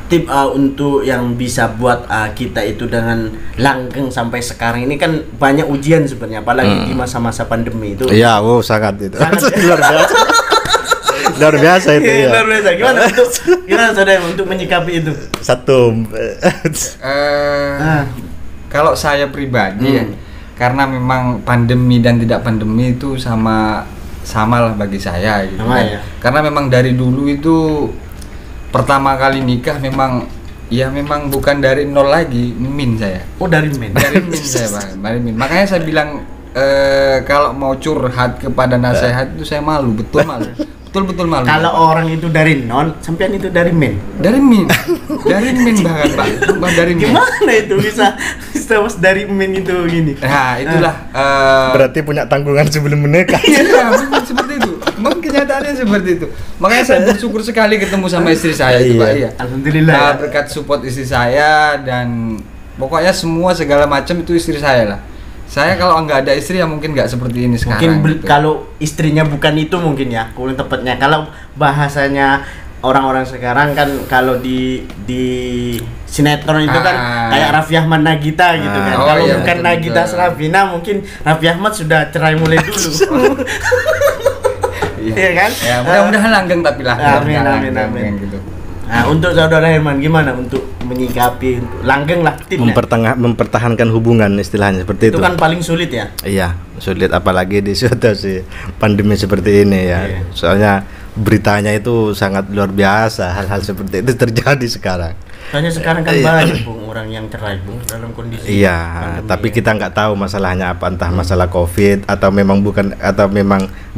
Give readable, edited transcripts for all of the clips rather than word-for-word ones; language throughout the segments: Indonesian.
tip untuk yang bisa buat kita itu dengan langgeng sampai sekarang ini kan banyak ujian sebenarnya, apalagi di masa-masa pandemi itu. Iya, sangat itu. Luar biasa. Luar biasa itu ya. Luar biasa. Gimana saudara untuk menyikapi itu? Kalau saya pribadi ya, karena memang pandemi dan tidak pandemi itu sama lah bagi saya gitu. Sama ya. Karena memang dari dulu itu pertama kali nikah memang bukan dari nol lagi, min saya. Oh, dari min. Dari min saya, Pak. Dari min. Makanya saya bilang kalau mau curhat kepada nasihat itu saya malu, betul malu. Betul malu. Kalau orang itu dari non, sampean itu dari min. Dari min bahkan Pak. Dari min. Gimana itu bisa dari min itu gini? Nah, itulah berarti punya tanggungan sebelum menikah. Iya, memang seperti itu. Memang kenyataannya seperti itu. Makanya saya bersyukur sekali ketemu sama istri saya itu, Pak. Iya. Alhamdulillah. Berkat support istri saya dan pokoknya semua segala macam itu istri saya lah. Saya kalau nggak ada istri ya mungkin nggak seperti ini sekarang. Mungkin gitu. kalau istrinya bukan itu mungkin ya, kurang tepatnya. Kalau bahasanya orang-orang sekarang kan kalau di sinetron itu kan kayak Raffi Ahmad Nagita gitu kan. Kalau iya, bukan betul, Nagita Slavina mungkin Raffi Ahmad sudah cerai mulai dulu. Iya kan? Ya, mudah-mudahan langgeng tapi lah. Amin. Gitu. Nah, untuk saudara Herman gimana untuk menyikapi langgeng lah tipnya? Mempertahankan hubungan istilahnya seperti itu. Itu kan paling sulit ya? Iya, sulit apalagi di situasi pandemi seperti ini ya. Iya. Soalnya beritanya itu sangat luar biasa, hal-hal seperti itu terjadi sekarang. Soalnya sekarang kan banyak Bung orang yang cerai Bung dalam kondisi Iya, pandemi, tapi ya. kita nggak tahu masalahnya apa, entah masalah COVID atau memang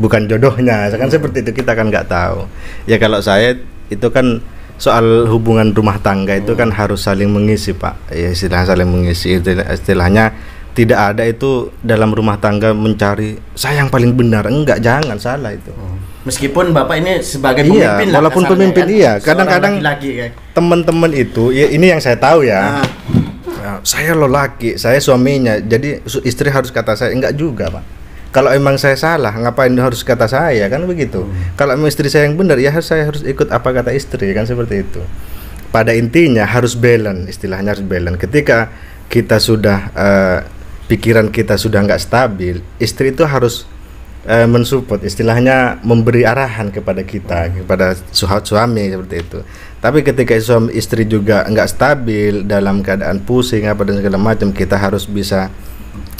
bukan jodohnya, kan seperti itu kita kan nggak tahu. Ya kalau saya itu kan soal hubungan rumah tangga itu kan harus saling mengisi Pak. Ya istilahnya saling mengisi, istilahnya tidak ada itu dalam rumah tangga mencari saya yang paling benar, enggak, jangan, salah itu. Meskipun Bapak ini sebagai Iya, pemimpin lah walaupun kasarnya pemimpin kan, iya, seorang kadang-kadang laki-laki, kan. teman-teman itu ya, ini yang saya tahu ya. Ya, saya laki, saya suaminya, jadi istri harus kata saya, enggak juga Pak. Kalau emang saya salah, ngapain harus kata saya, kan begitu. Kalau emang istri saya yang benar, ya saya harus ikut apa kata istri, kan seperti itu. Pada intinya harus balance, istilahnya harus balance. Ketika kita sudah pikiran kita sudah nggak stabil, istri itu harus mensupport, istilahnya memberi arahan kepada kita, kepada suami seperti itu. Tapi ketika suami istri juga nggak stabil, dalam keadaan pusing apa dan segala macam, kita harus bisa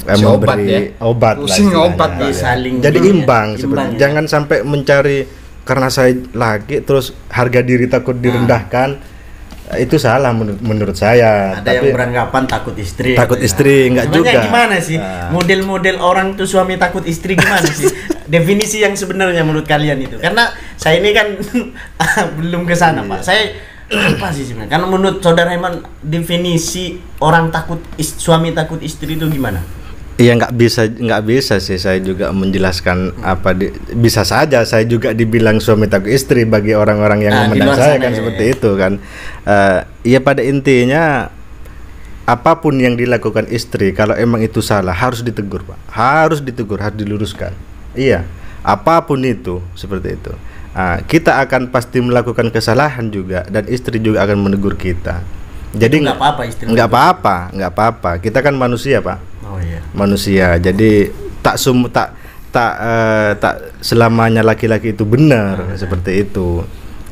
memberi obat pusing lah, obat ya. Saling Jadi imbang seperti ya. Jangan sampai mencari karena saya laki terus harga diri takut direndahkan. Itu salah menurut saya. Ada yang beranggapan takut istri. Takut istri, enggak juga. Gimana sih model-model orang tuh suami takut istri gimana sih? Definisi yang sebenarnya menurut kalian itu. Karena saya ini kan belum ke sana, Pak. Saya apa sih sebenarnya? Karena menurut saudara Herman definisi orang suami takut istri itu gimana? Iya, nggak bisa sih saya juga menjelaskan apa bisa saja saya juga dibilang suami takut istri bagi orang-orang yang memandang saya kan seperti itu kan. Ya pada intinya apapun yang dilakukan istri kalau emang itu salah harus ditegur Pak, harus diluruskan. Iya, apapun itu seperti itu. Kita akan pasti melakukan kesalahan juga dan istri juga akan menegur kita. Jadi nggak apa-apa istri. Nggak apa-apa. Kita kan manusia Pak. Oh iya. Manusia. Jadi tak selamanya laki-laki itu benar seperti itu.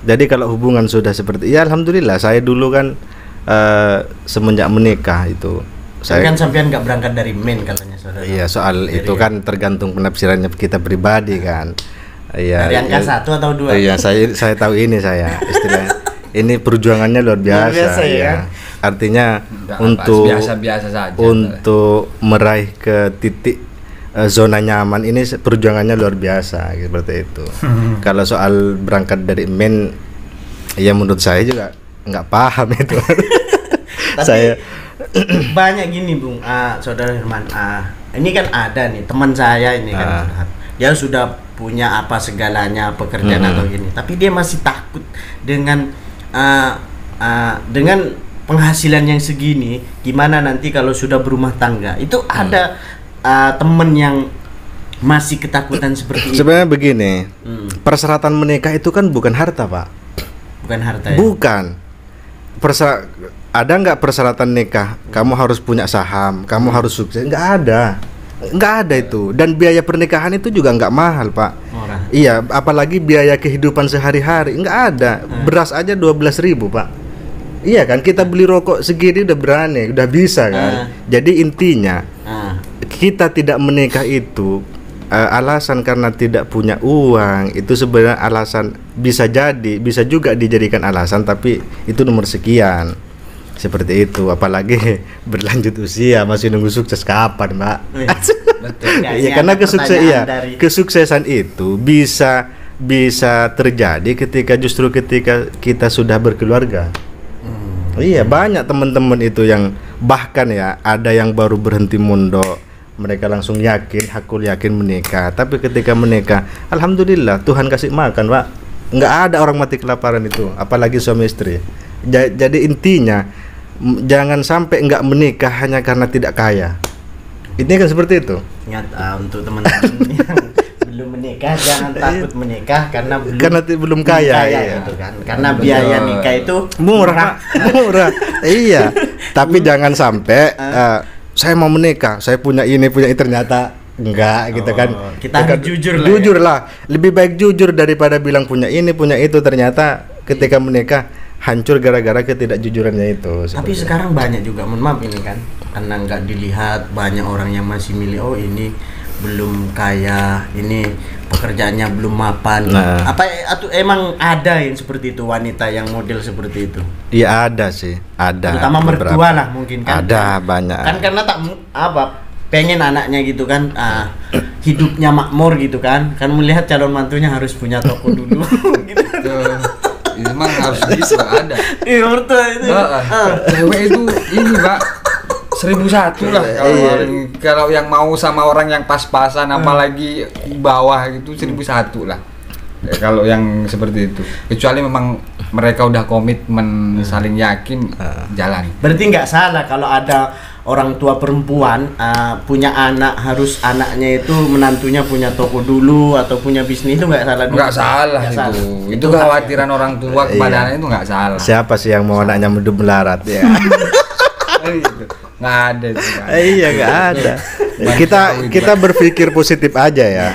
Jadi kalau hubungan sudah seperti ya alhamdulillah saya dulu kan semenjak menikah itu saya kan sampean nggak berangkat dari men katanya saudara. Iya, soal dari itu kan tergantung penafsirannya kita pribadi kan. Iya. Dari angka 1 atau 2? Iya, saya tahu ini saya istilahnya. Ini perjuangannya luar biasa ya. Artinya untuk biasa-biasa saja. Untuk meraih ke titik zona nyaman ini perjuangannya luar biasa seperti itu. Kalau soal berangkat dari men, ya menurut saya juga nggak paham itu. Tapi saya banyak gini Bung, saudara Herman. Ini kan ada nih teman saya ini kan, dia sudah punya apa segalanya pekerjaan atau gini, tapi dia masih takut dengan penghasilan yang segini, gimana nanti kalau sudah berumah tangga. Itu ada temen yang masih ketakutan seperti itu. Sebenarnya begini, persyaratan menikah itu kan bukan harta Pak. Bukan harta ya? Bukan. ada nggak persyaratan nikah? Kamu harus punya saham, kamu harus sukses? Nggak ada itu. Dan biaya pernikahan itu juga nggak mahal, Pak. Murah. Iya, apalagi biaya kehidupan sehari-hari nggak ada. Beras aja 12.000, Pak. Iya kan, kita beli rokok segini udah berani, udah bisa kan. Jadi intinya kita tidak menikah itu alasan karena tidak punya uang. Itu sebenarnya alasan, bisa juga dijadikan alasan, tapi itu nomor sekian. Seperti itu, apalagi berlanjut usia masih nunggu sukses kapan, Mbak? Betul. Iya, karena kesuksesan itu bisa terjadi ketika kita sudah berkeluarga. Iya, banyak teman-teman itu yang bahkan ya ada yang baru berhenti mondok, mereka langsung hakul yakin menikah. Tapi ketika menikah, alhamdulillah Tuhan kasih makan, Pak. Nggak ada orang mati kelaparan itu, apalagi suami istri. Jadi intinya jangan sampai nggak menikah hanya karena tidak kaya. Ini kan seperti itu. Ingat untuk teman-teman yang belum menikah, jangan takut menikah karena belum kaya, gitu kan. Karena biaya nikah itu murah. Iya. Tapi jangan sampai saya mau menikah, saya punya ini ternyata enggak gitu kan. Kita harus jujur lah. Lebih baik jujur daripada bilang punya ini, punya itu, ternyata ketika menikah hancur gara-gara ketidakjujurannya itu. Tapi sekarang banyak juga, mohon maaf ini kan, karena nggak dilihat, banyak orang yang masih milih, oh ini belum kaya, ini pekerjaannya belum mapan. Apa atau emang ada yang seperti itu, wanita yang model seperti itu? Iya, ada sih, ada. Terutama mertua lah mungkin kan. Ada banyak. Kan karena pengen anaknya gitu kan, hidupnya makmur gitu kan. Kan melihat calon mantunya harus punya toko dulu gitu. Itu memang harus gitu, ada. Iya, mertua itu. Cewek itu ini, Pak, 1.001 lah kalau yang mau sama orang yang pas-pasan, apalagi bawah gitu 1.001 lah. Ya, kalau yang seperti itu, kecuali memang mereka udah komitmen, saling yakin, jalan. Berarti nggak salah kalau ada orang tua perempuan punya anak, harus anaknya itu menantunya punya toko dulu atau punya bisnis, itu nggak salah. Nggak salah itu. Itu kekhawatiran orang tua kepada anak itu nggak salah. Siapa sih yang mau anaknya mendung melarat ya? Nggak ada itu. Iya, nggak ada. Kita berpikir positif aja ya.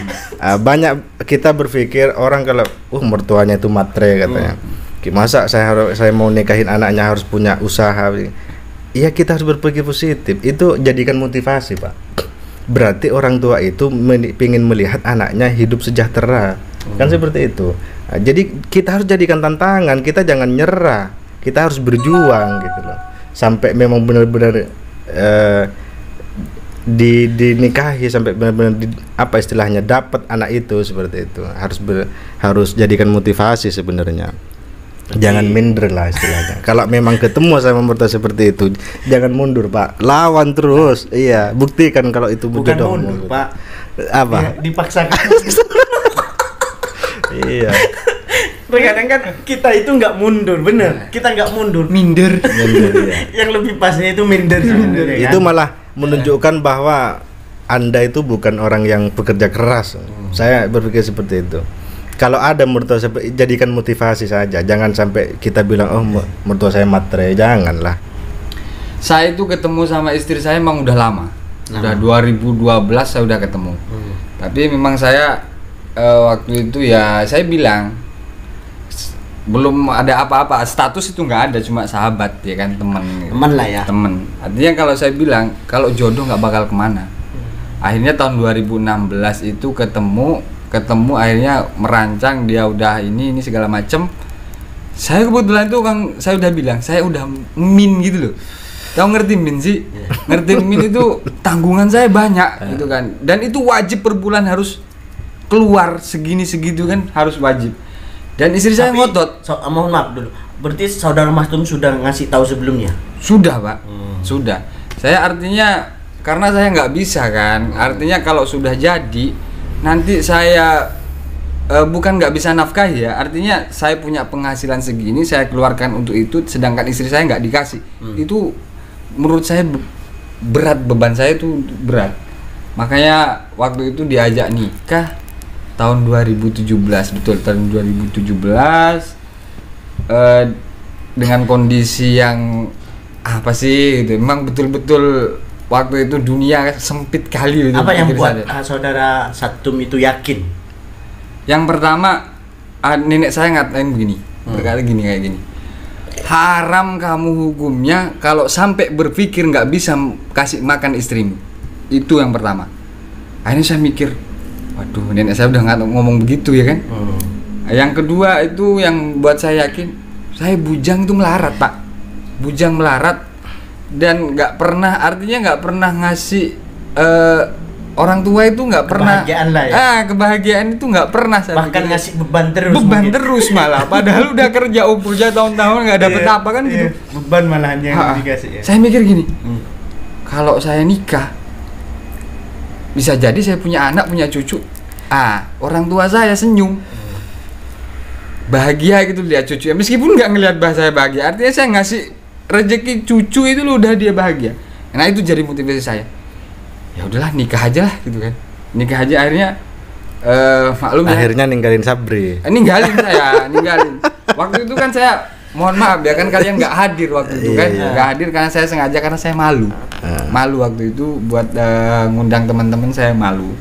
Banyak kita berpikir orang kalau mertuanya itu matre katanya. Masa saya mau nikahin anaknya harus punya usaha. Iya, kita harus berpikir positif. Itu jadikan motivasi, Pak. Berarti orang tua itu ingin melihat anaknya hidup sejahtera. Kan seperti itu. Jadi kita harus jadikan tantangan. Kita jangan nyerah. Kita harus berjuang gitu loh. Sampai memang benar-benar dinikahi, sampai benar-benar apa istilahnya dapat anak itu, seperti itu. Harus jadikan motivasi sebenarnya. Jangan minder lah istilahnya. Kalau memang ketemu sama mertua seperti itu, jangan mundur, Pak. Lawan terus. Iya, buktikan kalau itu bukan mundur, Pak. Apa? Ya, dipaksakan. Iya. Terkadang kan kita itu nggak mundur, bener. Kita nggak mundur, minder. Ya. Yang lebih pasnya itu minder sebenarnya. Itu malah menunjukkan bahwa Anda itu bukan orang yang bekerja keras. Saya berpikir seperti itu. Kalau ada mertua, jadikan motivasi saja. Jangan sampai kita bilang, mertua saya matre. Janganlah. Saya itu ketemu sama istri saya emang udah lama. Udah 2012 saya udah ketemu. Tapi memang saya waktu itu ya saya bilang belum ada apa-apa, status itu nggak ada, cuma sahabat ya kan, teman lah ya, teman. Artinya kalau saya bilang kalau jodoh nggak bakal kemana. Akhirnya tahun 2016 itu ketemu akhirnya merancang, dia udah ini segala macem. Saya kebetulan itu saya udah bilang saya udah min gitu loh. Tahu ngerti min sih? Ngerti min itu tanggungan saya banyak gitu kan, dan itu wajib per bulan harus keluar segitu kan, harus wajib. Dan istri saya ngotot. Mohon maaf dulu. Berarti saudara Mas Tum sudah ngasih tahu sebelumnya? Sudah, Pak. Sudah. Saya artinya karena saya nggak bisa kan. Artinya kalau sudah jadi, nanti saya bukan nggak bisa nafkahi ya. Artinya saya punya penghasilan segini, saya keluarkan untuk itu, sedangkan istri saya nggak dikasih. Itu menurut saya berat, beban saya itu berat. Makanya waktu itu diajak nikah tahun 2017, betul, tahun 2017 dengan kondisi yang apa sih itu, memang betul-betul waktu itu dunia sempit kali itu. Apa yang buat saudara Satum itu yakin? Yang pertama, nenek saya ngatain begini, berkata gini kayak gini, haram kamu hukumnya kalau sampai berpikir nggak bisa kasih makan istrimu. Itu yang pertama. Akhirnya saya mikir, waduh, nenek saya udah ngomong begitu ya kan. Yang kedua itu yang buat saya yakin, saya bujang itu melarat, Pak. Bujang melarat dan nggak pernah, artinya nggak pernah ngasih orang tua itu nggak pernah kebahagiaan lah ya. Kebahagiaan itu nggak pernah saya bahkan pikir. ngasih beban terus Terus malah padahal udah kerja tahun-tahun nggak dapet apa kan gitu. Beban malahan yang dikasih ya. Saya mikir gini, kalau saya nikah bisa jadi saya punya anak, punya cucu, orang tua saya senyum bahagia gitu lihat cucu, meskipun nggak ngelihat saya bahagia, artinya saya ngasih rezeki cucu itu loh udah dia bahagia. Nah itu jadi motivasi saya. Ya udahlah nikah aja lah gitu kan. Nikah aja, akhirnya maklum akhirnya ninggalin Sabri. Ninggalin. Waktu itu kan saya mohon maaf ya kan, kalian nggak hadir waktu itu kan. Nggak hadir karena saya sengaja, karena saya malu. Malu waktu itu buat ngundang teman-teman, saya malu.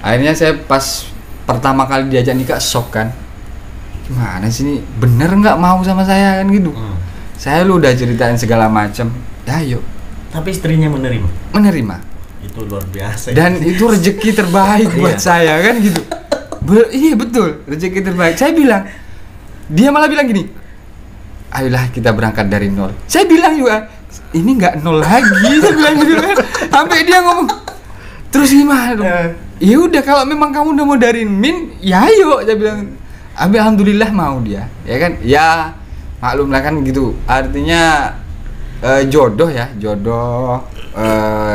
Akhirnya saya pas pertama kali diajak nikah shock kan. Gimana sih ini, bener nggak mau sama saya kan gitu. Saya lu udah ceritain segala macam, ya yuk. Tapi istrinya menerima. Itu luar biasa. Dan itu rezeki terbaik buat saya kan gitu. Iya betul, rezeki terbaik. Saya bilang, dia malah bilang gini, ayolah kita berangkat dari nol. Saya bilang juga, ini nggak nol lagi. Saya bilang gitu kan. Sampai dia ngomong, terus gimana dong? Ya udah kalau memang kamu udah mau dari min, ya ayo. Saya bilang, alhamdulillah mau dia, ya kan? Ya maklum lah kan gitu. Artinya jodoh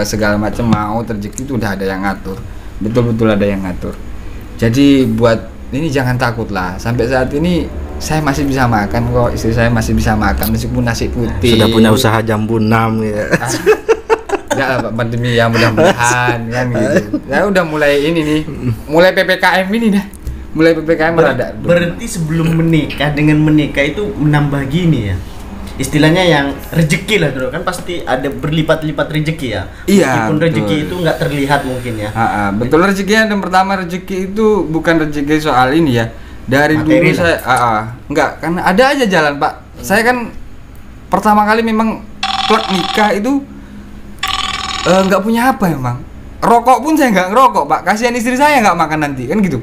segala macam mau rezeki itu udah ada yang ngatur, betul-betul ada yang ngatur. Jadi buat ini jangan takut lah. Sampai saat ini saya masih bisa makan kok, istri saya masih bisa makan meskipun nasi putih. Sudah punya usaha jambu 6 ya. Ya Pak, pandemi ya mudah-mudahan kan gitu. Ya udah mulai ini nih, mulai PPKM ini dah. Mulai PPKM merada. Berarti sebelum menikah, dengan menikah itu menambah gini ya. Istilahnya yang rezeki lah bro, kan pasti ada berlipat-lipat rezeki ya. Iya. Meskipun rezeki itu nggak terlihat mungkin ya. Betul, rezekinya yang pertama, rezeki itu bukan rezeki soal ini ya. Dari materi dulu lah. saya enggak, karena ada aja jalan Pak. Saya kan pertama kali memang plak nikah itu nggak punya apa memang. Rokok pun saya nggak ngerokok Pak. Kasihan istri saya nggak makan nanti kan gitu.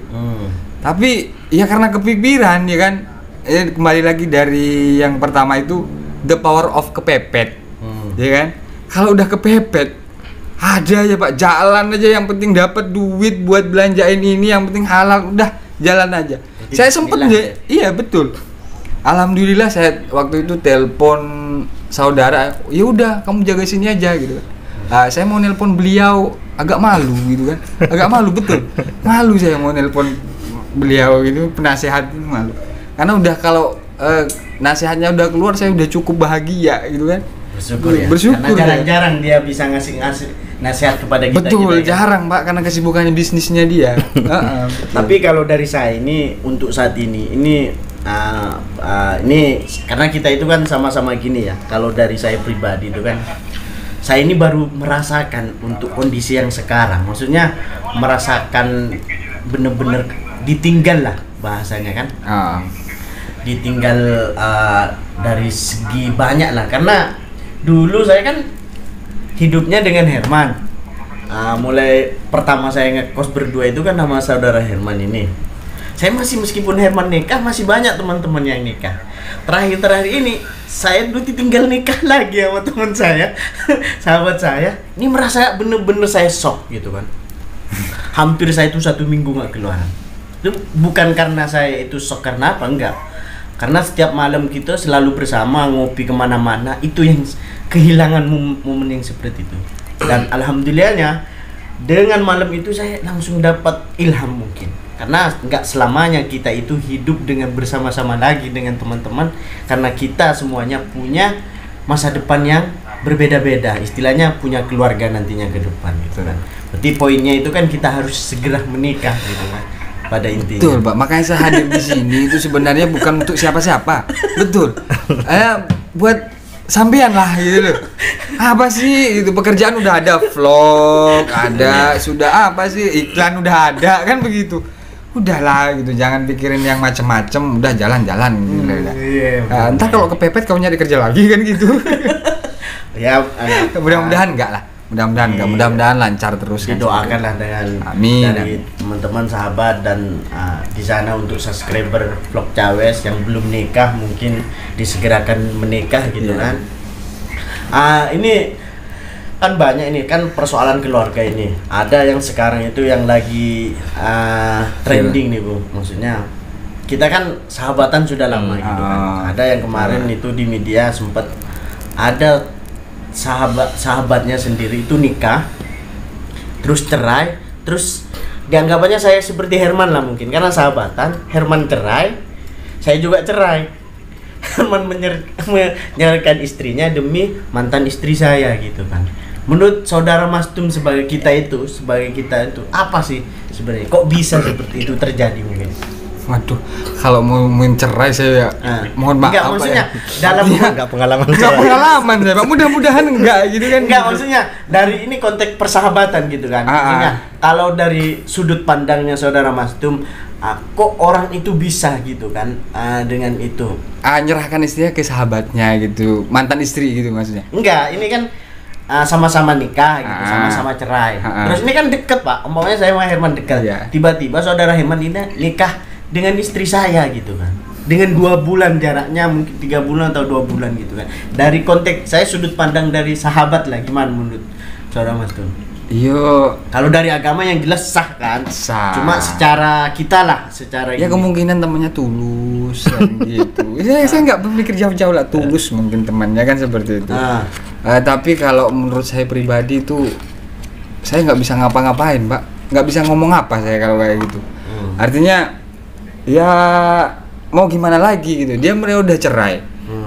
Tapi ya karena kepikiran ya kan. Kembali lagi dari yang pertama itu, the power of kepepet, ya kan? Kalau udah kepepet, ada aja Pak, jalan aja, yang penting dapat duit buat belanjain ini, yang penting halal, udah jalan aja. Jadi saya sempet deh, iya betul. Alhamdulillah saya waktu itu telepon saudara, ya udah kamu jaga sini aja gitu. Saya mau nelpon beliau, agak malu gitu kan, agak malu betul, malu saya mau nelpon beliau itu, penasehat itu malu. Karena udah kalau nasihatnya udah keluar, saya udah cukup bahagia gitu kan. Bersyukur ya. Bersyukur. Karena jarang-jarang dia bisa ngasih nasihat kepada kita. Betul, kita, jarang Pak, karena kesibukannya bisnisnya dia. Tapi kalau dari saya ini untuk saat ini karena kita itu kan sama-sama gini ya. Kalau dari saya pribadi itu kan, saya ini baru merasakan untuk kondisi yang sekarang. Maksudnya merasakan bener-bener ditinggal lah bahasanya kan. Ditinggal dari segi banyak lah, karena dulu saya kan hidupnya dengan Herman. Mulai pertama saya ngekos berdua itu kan sama saudara Herman ini. Saya masih, meskipun Herman nikah, masih banyak teman-teman yang nikah. Terakhir ini saya dulu ditinggal nikah lagi sama teman saya, sahabat saya. Ini merasa bener-bener saya shock gitu kan. Hampir saya itu 1 minggu nggak keluar. Itu bukan karena saya itu shock karena apa, enggak. Karena setiap malam kita selalu bersama, ngopi kemana-mana, itu yang kehilangan momen yang seperti itu. Dan alhamdulillahnya dengan malam itu saya langsung dapat ilham mungkin. Karena nggak selamanya kita itu hidup dengan bersama-sama lagi dengan teman-teman, karena kita semuanya punya masa depan yang berbeda-beda. Istilahnya punya keluarga nantinya ke depan gitu kan. Berarti poinnya itu kan kita harus segera menikah gitu kan. pada intinya. Betul, Pak. Makanya saya hadir di sini itu sebenarnya bukan untuk siapa-siapa. Betul. Buat sampean lah gitu loh. Apa sih itu pekerjaan udah ada, vlog ada, sudah apa sih iklan udah ada kan begitu. Udahlah gitu, jangan pikirin yang macem-macem, udah jalan-jalan gitu. Iya. Ntar kalau kepepet kau nyari kerja lagi kan gitu. Ya, mudah-mudahan enggak lah. Mudah-mudahan lancar terus kan. Didoakanlah dengan Amin. dari teman-teman sahabat dan di sana untuk subscriber vlog Cawes yang belum nikah mungkin disegerakan menikah gitu kan. Ini kan banyak ini kan persoalan keluarga ini. Ada yang sekarang itu yang lagi trending nih Bu. Maksudnya kita kan sahabatan sudah lama gitu kan. Ada yang kemarin itu di media sempat ada sahabatnya sendiri itu nikah terus cerai, terus dianggapannya saya seperti Herman lah mungkin karena sahabatan. Herman cerai, saya juga cerai. Herman menyerahkan istrinya demi mantan istri saya gitu kan. Menurut saudara Mastum sebagai kita itu apa sih sebenarnya kok bisa seperti itu terjadi mungkin? Waduh, kalau mau mencerai saya mohon maaf. Enggak, maksudnya dalam enggak pengalaman saya, Pak. Mudah-mudahan enggak gitu kan. Enggak, maksudnya dari ini konteks persahabatan gitu kan. Maksudnya kalau dari sudut pandangnya saudara Mastum, kok orang itu bisa gitu kan dengan itu. Nyerahkan istrinya ke sahabatnya gitu, mantan istri gitu maksudnya. Enggak, ini kan sama-sama nikah gitu, sama-sama cerai. Terus ini kan deket Pak, umpamanya saya sama Herman dekat. Tiba-tiba saudara Herman ini nikah dengan istri saya gitu kan, dengan 2 bulan jaraknya, mungkin 3 bulan atau 2 bulan gitu kan. Dari konteks saya sudut pandang dari sahabat lah, gimana menurut saudara Mas Tun? Iya, kalau dari agama yang jelas sah kan, sah. Cuma secara kita lah, secara ya ini. Kemungkinan temannya tulus kan gitu. Saya nggak berpikir jauh-jauh lah, tulus mungkin temannya kan seperti itu. Tapi kalau menurut saya pribadi itu saya nggak bisa ngapa-ngapain, Pak. Nggak bisa ngomong apa saya kalau kayak gitu. Artinya ya mau gimana lagi gitu, dia mereka udah cerai.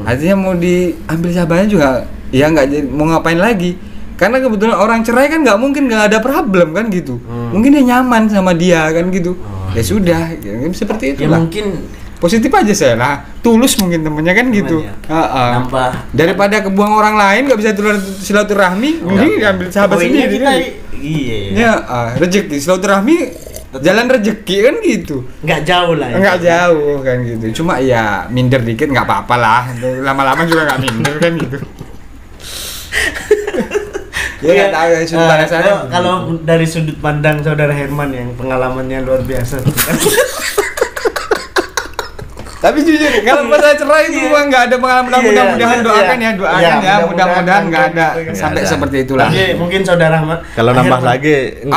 Artinya mau diambil sahabatnya juga ya nggak jadi, mau ngapain lagi, karena kebetulan orang cerai kan nggak mungkin nggak ada problem kan gitu. Mungkin dia nyaman sama dia kan gitu. Ya sudah ya, seperti itu ya lah. Mungkin positif aja saya lah, tulus mungkin temennya kan gitu. Nambah daripada kebuang orang lain nggak bisa silaturahmi, mending diambil sahabat sendiri kita, kan. Iya. Rezeki silaturahmi jalan rezeki kan gitu. Nggak jauh lah ya. Nggak jauh kan gitu. Cuma ya minder dikit nggak apa-apa lah. Lama-lama juga nggak minder kan gitu. Ya tahu ya sudut pandang saya. Kalau dari sudut pandang saudara Herman yang pengalamannya luar biasa. Tapi jujur kalau masalah cerai itu nggak ada pengalaman. Mudah-mudahan doakan ya, mudah-mudahan nggak ada sampai seperti itulah. Mungkin saudara kalau nambah lagi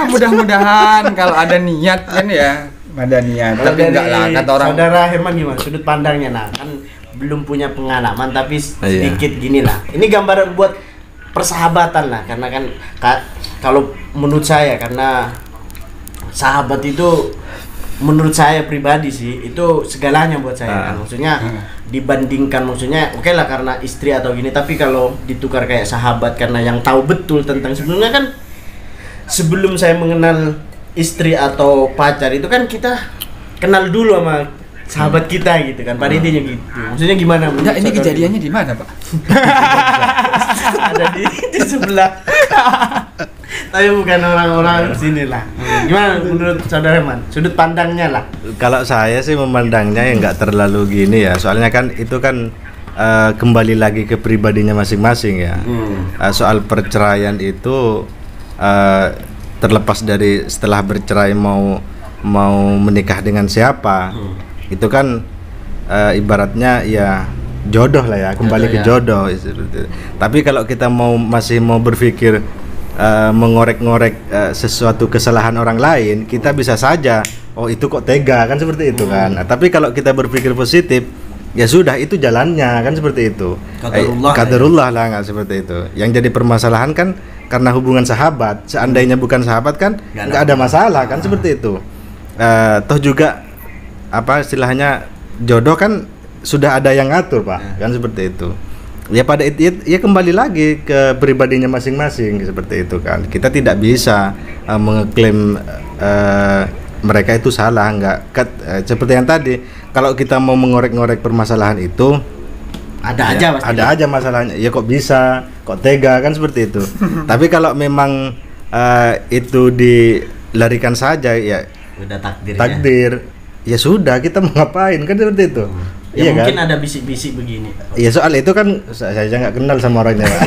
mudah-mudahan kalau ada niat kan ya, ada niat. Tapi enggak lah kata orang. Saudara Herman gimana sudut pandangnya? Nah kan belum punya pengalaman tapi sedikit gini lah. Ini gambaran buat persahabatan lah, karena kan kalau menurut saya, karena sahabat itu menurut saya pribadi sih itu segalanya buat saya kan. Maksudnya dibandingkan, maksudnya oke lah karena istri atau gini, tapi kalau ditukar kayak sahabat karena yang tahu betul tentang sebelumnya kan, sebelum saya mengenal istri atau pacar itu kan kita kenal dulu sama sahabat kita gitu kan, pada intinya gitu. Maksudnya gimana? Nah, ini kejadiannya di mana, Pak? Ada di sebelah. Tapi bukan orang-orang sini lah. Gimana menurut saudara Man? Sudut pandangnya lah. Kalau saya sih memandangnya ya nggak terlalu gini ya. Soalnya kan itu kan kembali lagi ke pribadinya masing-masing ya. Soal perceraian itu terlepas dari setelah bercerai mau menikah dengan siapa, itu kan ibaratnya ya jodoh lah ya, kembali ke jodoh. Tapi kalau kita masih mau berpikir mengorek-ngorek sesuatu kesalahan orang lain, kita bisa saja oh itu kok tega kan, seperti itu kan. Tapi kalau kita berpikir positif, ya sudah itu jalannya kan, seperti itu. Qadarullah lah, nggak seperti itu. Yang jadi permasalahan kan karena hubungan sahabat. Seandainya bukan sahabat kan nggak ada masalah kan, seperti itu. Toh juga apa istilahnya, jodoh kan sudah ada yang ngatur Pak, kan seperti itu. Ya pada itu ya kembali lagi ke pribadinya masing-masing seperti itu kan. Kita tidak bisa mengeklaim mereka itu salah, seperti yang tadi, kalau kita mau mengorek-ngorek permasalahan itu ada aja masalahnya. Ya kok bisa, kok tega kan seperti itu. Tapi kalau memang itu dilarikan saja ya udah takdir. Ya sudah, kita mau ngapain kan seperti itu. Ya iya mungkin kan? ada bisik-bisik begini. Ya soal itu kan saya nggak kenal sama orangnya, Pak.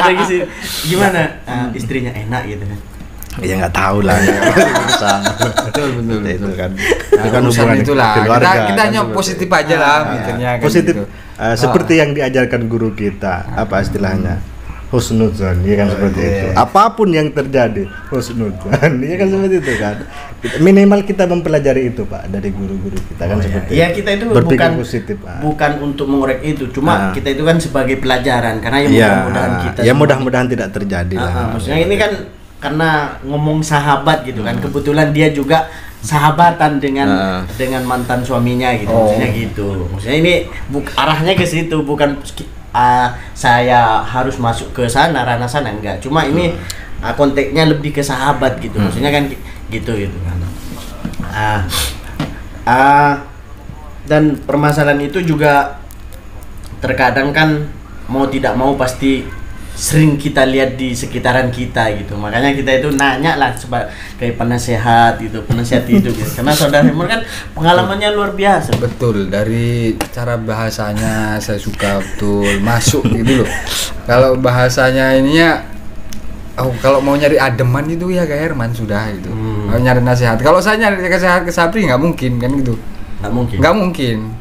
Ada gitu. Gimana istrinya enak gitu kan? Ya nggak tahu lah. betul Itu kan. Nah, Itu kan urusan hubungan itulah. keluarga. Kita hanya seperti positif itu. aja lah mikirnya kan Positif. gitu. Seperti yang diajarkan guru kita, apa istilahnya? Husnudzon, ya kan seperti itu. Apapun yang terjadi, husnudzon, ya kan seperti itu kan. Minimal kita mempelajari itu, Pak, dari guru-guru kita kan seperti itu. Ya kita itu berpikir positif, Pak. Bukan untuk mengorek itu, cuma kita itu kan sebagai pelajaran karena ya mudah-mudahan kita. Ya mudah-mudahan tidak terjadi lah. Maksudnya ini kan karena ngomong sahabat gitu kan, kebetulan dia juga sahabatan dengan mantan suaminya gitu, maksudnya gitu. Maksudnya ini arahnya ke situ, bukan saya harus masuk ke sana, ranah sana, enggak. Cuma ini konteksnya lebih ke sahabat gitu, maksudnya kan gitu kan. Dan permasalahan itu juga terkadang kan mau tidak mau pasti sering kita lihat di sekitaran kita gitu. Makanya kita itu nanya lah sebagai penasehat gitu, penasihat hidup gitu. Karena saudara Hemor kan pengalamannya luar biasa. Betul, dari cara bahasanya saya suka betul, masuk gitu loh. Kalau bahasanya ininya kalau mau nyari ademan itu ya kayak Herman sudah gitu. Kalau nyari nasihat. Kalau saya nyari nasihat ke Sapri nggak mungkin kan gitu. Nggak mungkin.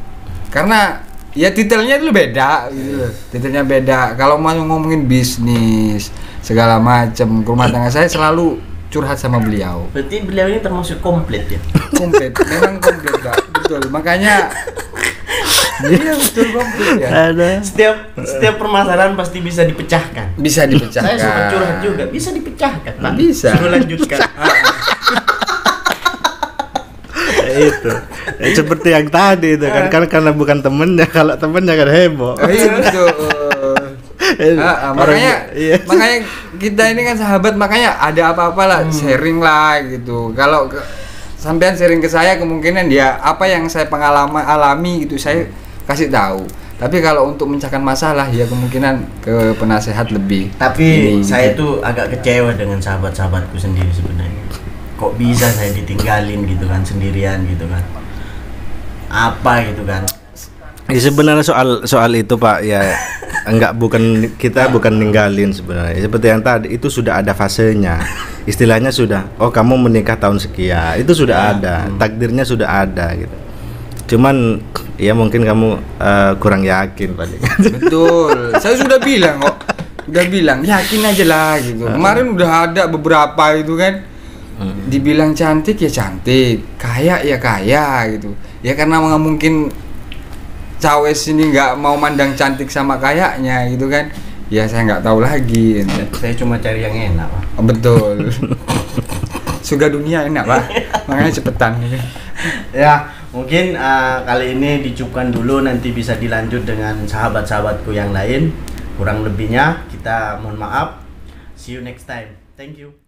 Karena ya titelnya itu beda gitu. Titelnya beda. Kalau mau ngomongin bisnis segala macam, rumah tangga saya selalu curhat sama beliau. Berarti beliau ini termasuk komplit ya? Komplit, memang komplit, Pak. Betul. Makanya dia betul komplit ya. Setiap permasalahan pasti bisa dipecahkan. Bisa dipecahkan. Saya suka curhat juga, bisa dipecahkan, Pak. Bisa. Suruh lanjutkan. Itu seperti yang tadi itu kan karena bukan temennya, kalau temennya kan heboh. Iya betul. Makanya kita ini kan sahabat, makanya ada apa-apa lah sharing lah gitu. Kalau sampean sharing ke saya, kemungkinan dia apa yang saya alami gitu saya kasih tahu. Tapi kalau untuk mencahkan masalah ya kemungkinan ke penasehat lebih. Tapi saya tuh agak kecewa dengan sahabat-sahabatku sendiri sebenarnya. Kok bisa saya ditinggalin gitu kan, sendirian gitu kan, apa gitu kan. Ya sebenarnya soal itu, Pak, ya kita bukan ninggalin sebenarnya. Seperti yang tadi itu sudah ada fasenya. Istilahnya sudah, kamu menikah tahun sekian, itu sudah ada, takdirnya sudah ada gitu. Cuman ya mungkin kamu kurang yakin paling. Betul. Saya sudah bilang kok. Yakin aja lah gitu. Kemarin udah ada beberapa itu kan. Dibilang cantik ya cantik, kaya ya kaya gitu. Ya karena nggak mungkin cewek sini nggak mau mandang cantik sama kayaknya gitu kan. Ya saya nggak tahu lagi. Saya cuma cari yang enak, Pak. Betul. Surga dunia enak, Pak. Makanya cepetan gitu. Ya mungkin kali ini dicukupkan dulu, nanti bisa dilanjut dengan sahabat-sahabatku yang lain. Kurang lebihnya kita mohon maaf. See you next time. Thank you.